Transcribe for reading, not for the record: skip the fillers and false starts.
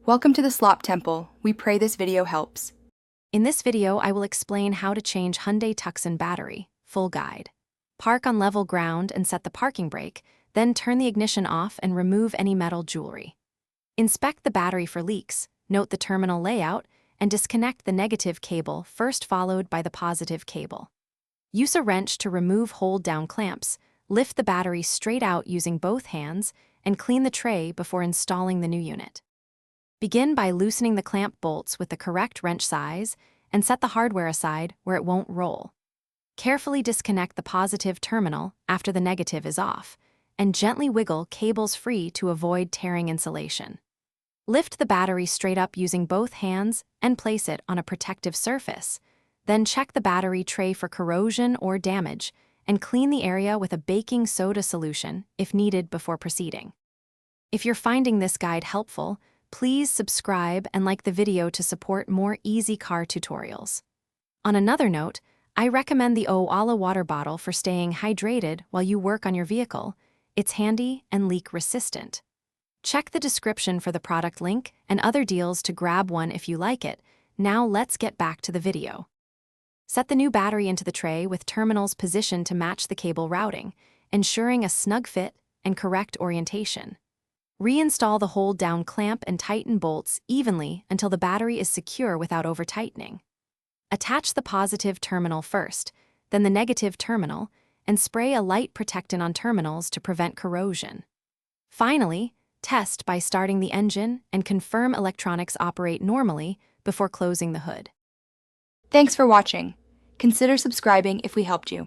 Welcome to the Slop Temple. We pray this video helps. In this video, I will explain how to change Hyundai Tucson battery, full guide. Park on level ground and set the parking brake, then turn the ignition off and remove any metal jewelry. Inspect the battery for leaks, note the terminal layout, and disconnect the negative cable first followed by the positive cable. Use a wrench to remove hold-down clamps, lift the battery straight out using both hands, and clean the tray before installing the new unit. Begin by loosening the clamp bolts with the correct wrench size and set the hardware aside where it won't roll. Carefully disconnect the positive terminal after the negative is off, and gently wiggle cables free to avoid tearing insulation. Lift the battery straight up using both hands and place it on a protective surface. Then check the battery tray for corrosion or damage and clean the area with a baking soda solution if needed before proceeding. If you're finding this guide helpful, please subscribe and like the video to support more easy car tutorials. On another note, I recommend the Owala water bottle for staying hydrated while you work on your vehicle. It's handy and leak-resistant. Check the description for the product link and other deals to grab one if you like it. Now let's get back to the video. Set the new battery into the tray with terminals positioned to match the cable routing, ensuring a snug fit and correct orientation. Reinstall the hold-down clamp and tighten bolts evenly until the battery is secure without over-tightening. Attach the positive terminal first, then the negative terminal, and spray a light protectant on terminals to prevent corrosion. Finally, test by starting the engine and confirm electronics operate normally before closing the hood. Thanks for watching. Consider subscribing if we helped you.